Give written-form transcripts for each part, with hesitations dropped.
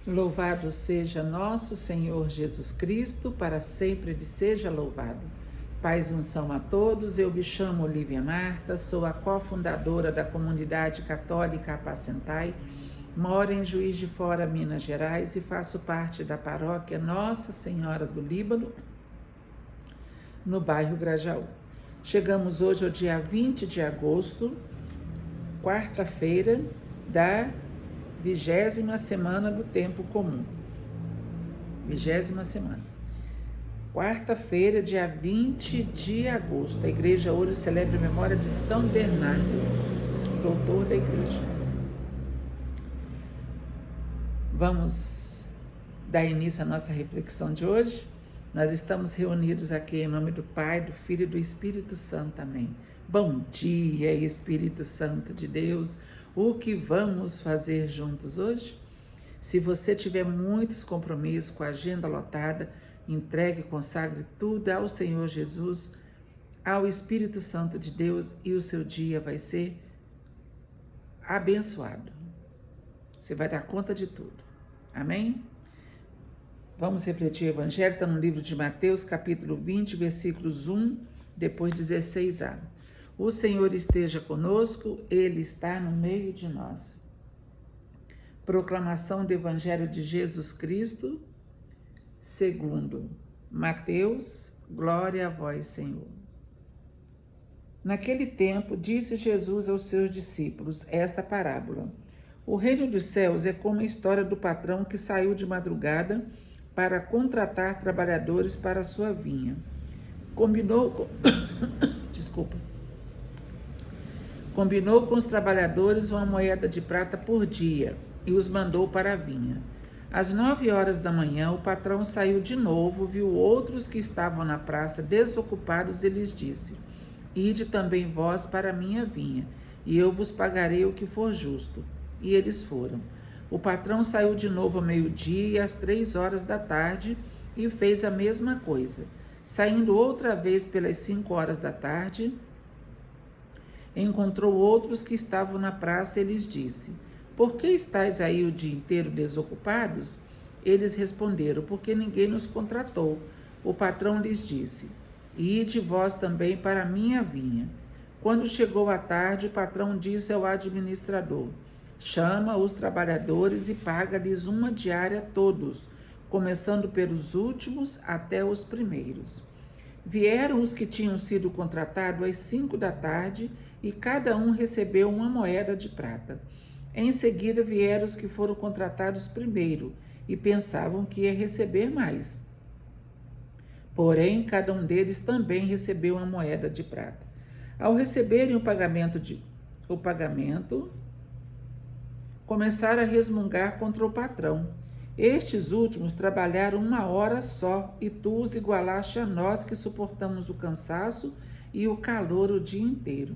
Louvado seja nosso Senhor Jesus Cristo, para sempre Ele seja louvado. Paz e unção a todos, eu me chamo Olívia Marta, sou a cofundadora da Comunidade Católica Apacentai, moro em Juiz de Fora, Minas Gerais e faço parte da paróquia Nossa Senhora do Líbano, no bairro Grajaú. Chegamos hoje ao dia 20 de agosto, quarta-feira da 20ª semana do tempo comum. 20ª semana. Quarta-feira, dia 20 de agosto. A igreja hoje celebra a memória de São Bernardo, doutor da igreja. Vamos dar início à nossa reflexão de hoje. Nós estamos reunidos aqui em nome do Pai, do Filho e do Espírito Santo. Amém. Bom dia, Espírito Santo de Deus. O que vamos fazer juntos hoje? Se você tiver muitos compromissos com a agenda lotada, entregue e consagre tudo ao Senhor Jesus, ao Espírito Santo de Deus, e o seu dia vai ser abençoado. Você vai dar conta de tudo. Amém? Vamos refletir o Evangelho, está no livro de Mateus, capítulo 20, versículos 1, depois 16a. O Senhor esteja conosco, Ele está no meio de nós. Proclamação do Evangelho de Jesus Cristo, segundo Mateus, glória a vós, Senhor. Naquele tempo, disse Jesus aos seus discípulos esta parábola. O reino dos céus é como a história do patrão que saiu de madrugada para contratar trabalhadores para a sua vinha. Combinou com os trabalhadores uma moeda de prata por dia e os mandou para a vinha. Às 9 horas da manhã, o patrão saiu de novo, viu outros que estavam na praça desocupados e lhes disse: Ide também vós para a minha vinha, e eu vos pagarei o que for justo. E eles foram. O patrão saiu de novo ao meio-dia e às 3 horas da tarde e fez a mesma coisa. Saindo outra vez pelas 5 horas da tarde, encontrou outros que estavam na praça e lhes disse: Por que estáis aí o dia inteiro desocupados? Eles responderam: Porque ninguém nos contratou. O patrão lhes disse: Ide vós também para a minha vinha. Quando chegou a tarde, o patrão disse ao administrador: Chama os trabalhadores e paga-lhes uma diária a todos, começando pelos últimos até os primeiros. Vieram os que tinham sido contratados às 5 da tarde e cada um recebeu uma moeda de prata. Em seguida vieram os que foram contratados primeiro e pensavam que ia receber mais. Porém, cada um deles também recebeu uma moeda de prata. Ao receberem o pagamento, começaram a resmungar contra o patrão. Estes últimos trabalharam 1 hora só, e tu os igualaste a nós que suportamos o cansaço e o calor o dia inteiro.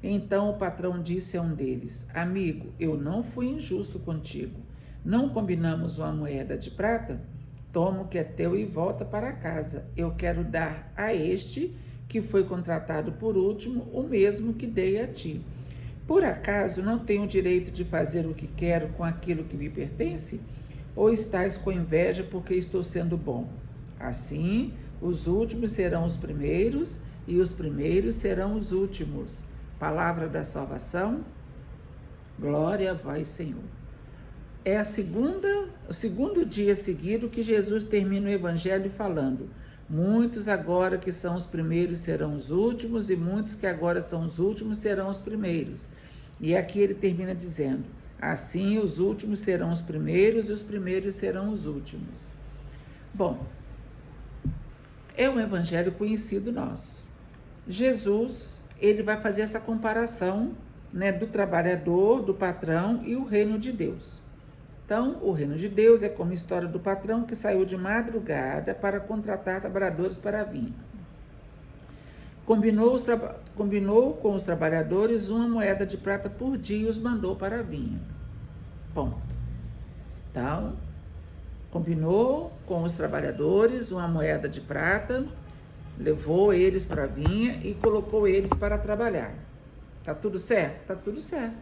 Então o patrão disse a um deles: Amigo, eu não fui injusto contigo. Não combinamos uma moeda de prata? Toma o que é teu e volta para casa. Eu quero dar a este, que foi contratado por último, o mesmo que dei a ti. Por acaso não tenho o direito de fazer o que quero com aquilo que me pertence? Ou estás com inveja porque estou sendo bom? Assim, os últimos serão os primeiros e os primeiros serão os últimos. Palavra da salvação, glória a vós, Senhor. É o segundo dia seguido que Jesus termina o Evangelho falando: Muitos agora que são os primeiros serão os últimos, e muitos que agora são os últimos serão os primeiros. E aqui ele termina dizendo: Assim os últimos serão os primeiros e os primeiros serão os últimos. Bom, é um evangelho conhecido nosso. Jesus, ele vai fazer essa comparação, do trabalhador, do patrão e o reino de Deus. Então, o reino de Deus é como a história do patrão que saiu de madrugada para contratar trabalhadores para a vinha. Combinou com os trabalhadores uma moeda de prata por dia e os mandou para a vinha. Ponto. Então, combinou com os trabalhadores uma moeda de prata, levou eles para a vinha e colocou eles para trabalhar. Tá tudo certo? Tá tudo certo.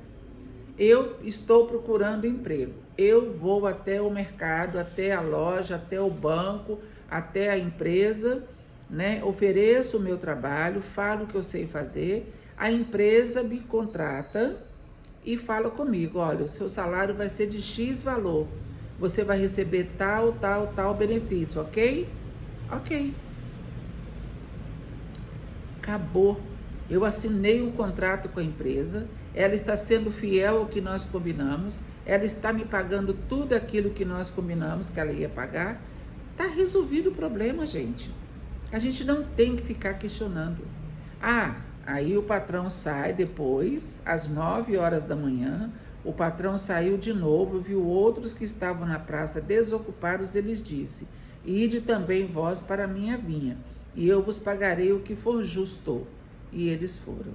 eu estou procurando emprego. Eu vou até o mercado, até a loja, até o banco, até a empresa, né? Ofereço o meu trabalho, falo o que eu sei fazer, a empresa me contrata e fala comigo, olha, o seu salário vai ser de X valor, você vai receber tal, tal, tal benefício, ok? Ok. Acabou. Eu assinei um contrato com a empresa, ela está sendo fiel ao que nós combinamos, ela está me pagando tudo aquilo que nós combinamos que ela ia pagar. Está resolvido o problema, gente. A gente não tem que ficar questionando. Ah, aí o patrão sai depois, às 9 horas da manhã, o patrão saiu de novo, viu outros que estavam na praça desocupados, eles disse, ide também vós para a minha vinha, e eu vos pagarei o que for justo. E eles foram.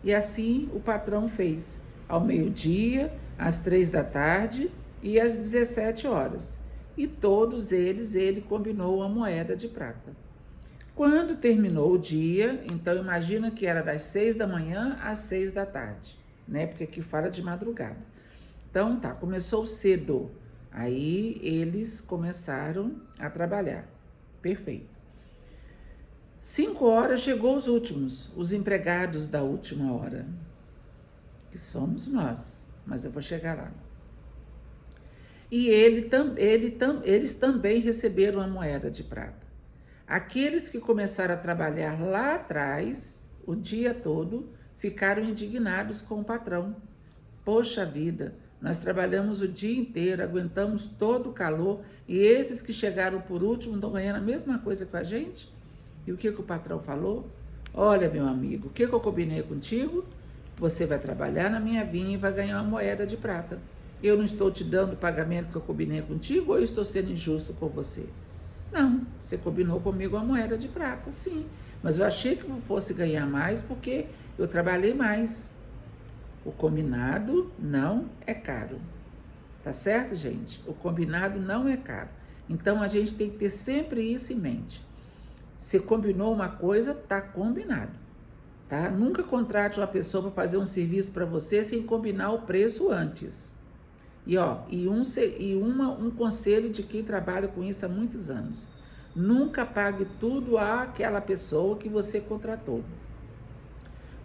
E assim o patrão fez, ao meio-dia, às 3 da tarde e às 17 horas. E todos eles, ele combinou a moeda de prata. Quando terminou o dia, então imagina que era das 6 da manhã às 6 da tarde, né? Porque aqui fala de madrugada. Então tá, começou cedo. Aí eles começaram a trabalhar. Perfeito. 5 horas chegou os últimos, os empregados da última hora, que somos nós, mas eu vou chegar lá. E eles também receberam a moeda de prata. Aqueles que começaram a trabalhar lá atrás, o dia todo, ficaram indignados com o patrão. Poxa vida, nós trabalhamos o dia inteiro, aguentamos todo o calor, e esses que chegaram por último estão ganhando a mesma coisa que a gente? E o que o patrão falou? Olha, meu amigo, o que eu combinei contigo? Você vai trabalhar na minha vinha e vai ganhar uma moeda de prata. Eu não estou te dando o pagamento que eu combinei contigo ou eu estou sendo injusto com você? Não, você combinou comigo a moeda de prata, sim. Mas eu achei que eu fosse ganhar mais porque eu trabalhei mais. O combinado não é caro. Tá certo, gente? O combinado não é caro. Então a gente tem que ter sempre isso em mente. Se combinou uma coisa, tá combinado, tá? Nunca contrate uma pessoa para fazer um serviço para você sem combinar o preço antes. Um conselho de quem trabalha com isso há muitos anos. Nunca pague tudo àquela pessoa que você contratou.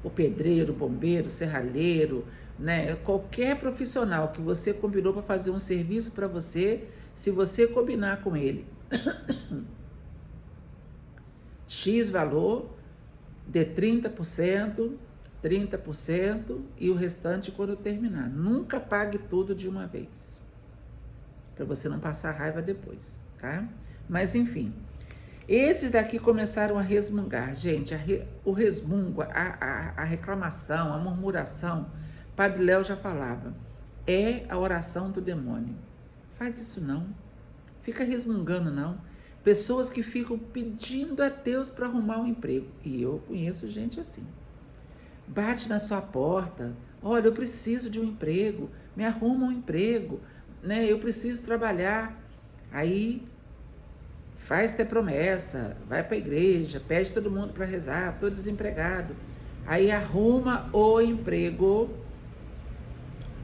O pedreiro, o bombeiro, o serralheiro, né? Qualquer profissional que você combinou para fazer um serviço para você, se você combinar com ele X valor, de 30% e o restante quando terminar. Nunca pague tudo de uma vez, para você não passar raiva depois, tá? Mas enfim, esses daqui começaram a resmungar. Gente, o resmungo, a reclamação, a murmuração, Padre Léo já falava, é a oração do demônio. Faz isso não, fica resmungando não. Pessoas que ficam pedindo a Deus para arrumar um emprego. E eu conheço gente assim. Bate na sua porta. Olha, eu preciso de um emprego. Me arruma um emprego. Né? Eu preciso trabalhar. Aí faz até promessa. Vai para a igreja. Pede todo mundo para rezar. Estou desempregado. Aí arruma o emprego.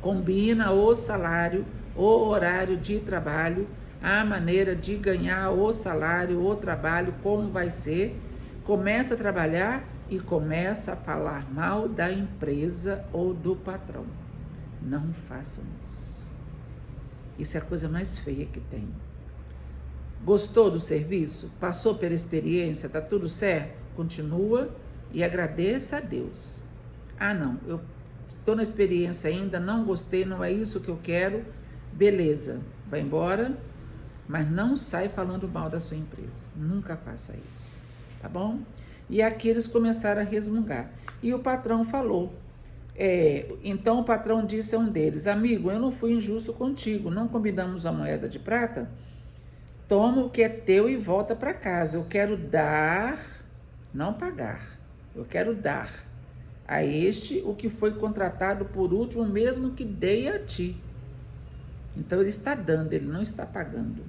Combina o salário, o horário de trabalho, a maneira de ganhar o salário, o trabalho, como vai ser, começa a trabalhar e começa a falar mal da empresa ou do patrão. Não façam isso. Isso é a coisa mais feia que tem. Gostou do serviço? Passou pela experiência? Tá tudo certo? Continua e agradeça a Deus. Ah, não, eu estou na experiência ainda, não gostei, não é isso que eu quero. Beleza, vai embora. Mas não sai falando mal da sua empresa. Nunca faça isso, tá bom? E aqui eles começaram a resmungar. E o patrão falou. Então o patrão disse a um deles, amigo, eu não fui injusto contigo, não combinamos a moeda de prata? Toma o que é teu e volta para casa. Eu quero dar, não pagar. Eu quero dar a este o que foi contratado por último, mesmo que dei a ti. Então ele está dando, ele não está pagando.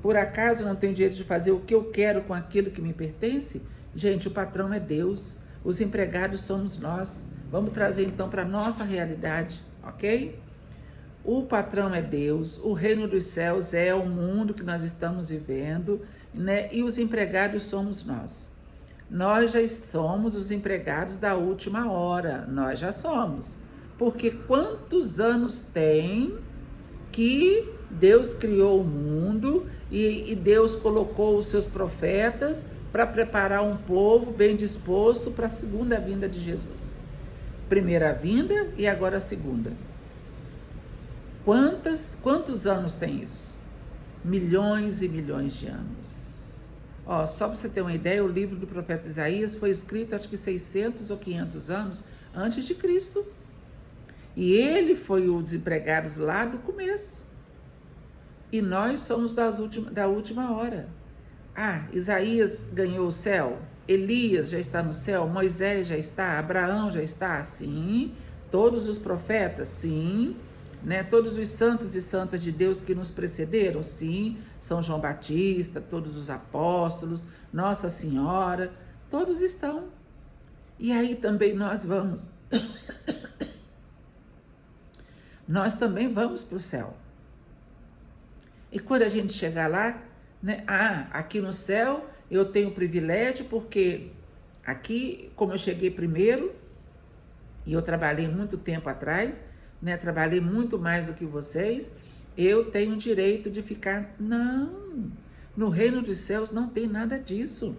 Por acaso não tenho direito de fazer o que eu quero com aquilo que me pertence? Gente, o patrão é Deus, os empregados somos nós. Vamos trazer então para a nossa realidade. ok? O patrão é Deus, o reino dos céus é o mundo que nós estamos vivendo, né? E os empregados somos nós. Nós já somos os empregados da última hora, nós já somos. Porque quantos anos tem que Deus criou o mundo e Deus colocou os seus profetas para preparar um povo bem disposto para a segunda vinda de Jesus. Primeira vinda e agora a segunda. Quantos anos tem isso? Milhões e milhões de anos. Ó, só para você ter uma ideia, o livro do profeta Isaías foi escrito acho que 600 ou 500 anos antes de Cristo. E ele foi o desempregados lá do começo. E nós somos da última hora. Ah, Isaías ganhou o céu, Elias já está no céu, Moisés já está, Abraão já está, sim. Todos os profetas, sim. Né? Todos os santos e santas de Deus que nos precederam, sim. São João Batista, todos os apóstolos, Nossa Senhora, todos estão. E aí também nós vamos. Nós também vamos para o céu. E quando a gente chegar lá, né? Aqui no céu eu tenho privilégio porque aqui, como eu cheguei primeiro, e eu trabalhei muito tempo atrás, né? Trabalhei muito mais do que vocês, eu tenho direito de ficar. Não, no reino dos céus não tem nada disso.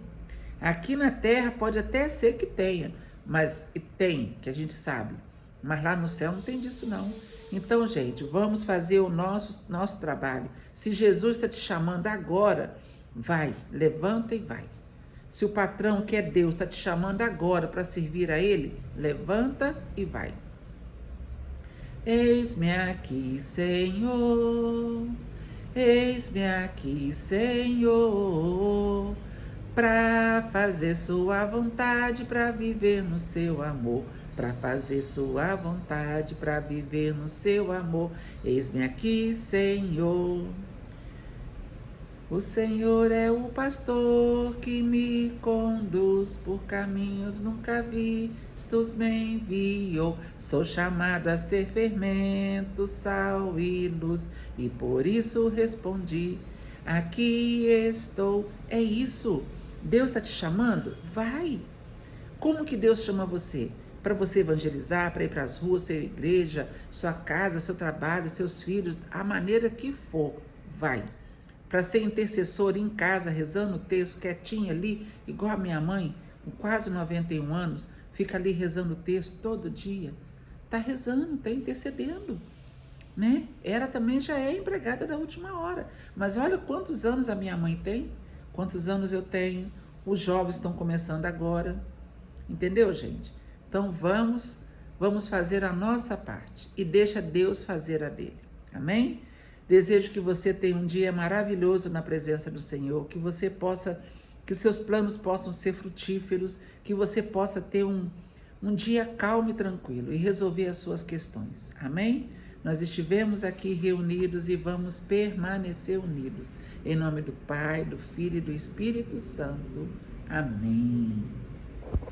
Aqui na terra pode até ser que tenha, mas tem, que a gente sabe, mas lá no céu não tem disso não. Então, gente, vamos fazer o nosso trabalho. Se Jesus está te chamando agora, vai, levanta e vai. Se o patrão, que é Deus, está te chamando agora para servir a Ele, levanta e vai. Eis-me aqui, Senhor, eis-me aqui, Senhor, para fazer sua vontade, para viver no seu amor. Para fazer sua vontade, para viver no seu amor. Eis-me aqui, Senhor. O Senhor é o pastor que me conduz por caminhos nunca vistos, me enviou. Sou chamado a ser fermento, sal e luz, e por isso respondi: aqui estou. É isso. Deus está te chamando? Vai. Como que Deus chama você? Para você evangelizar, para ir para as ruas, sua igreja, sua casa, seu trabalho, seus filhos, a maneira que for, vai. Para ser intercessor em casa, rezando o texto, quietinha ali, igual a minha mãe, com quase 91 anos, fica ali rezando o texto todo dia. Está rezando, está intercedendo, né? Ela também já é empregada da última hora. Mas olha quantos anos a minha mãe tem, quantos anos eu tenho, os jovens estão começando agora, entendeu, gente? Então vamos fazer a nossa parte e deixa Deus fazer a dele. Amém? Desejo que você tenha um dia maravilhoso na presença do Senhor, que seus planos possam ser frutíferos, que você possa ter um dia calmo e tranquilo e resolver as suas questões. Amém? Nós estivemos aqui reunidos e vamos permanecer unidos. Em nome do Pai, do Filho e do Espírito Santo. Amém.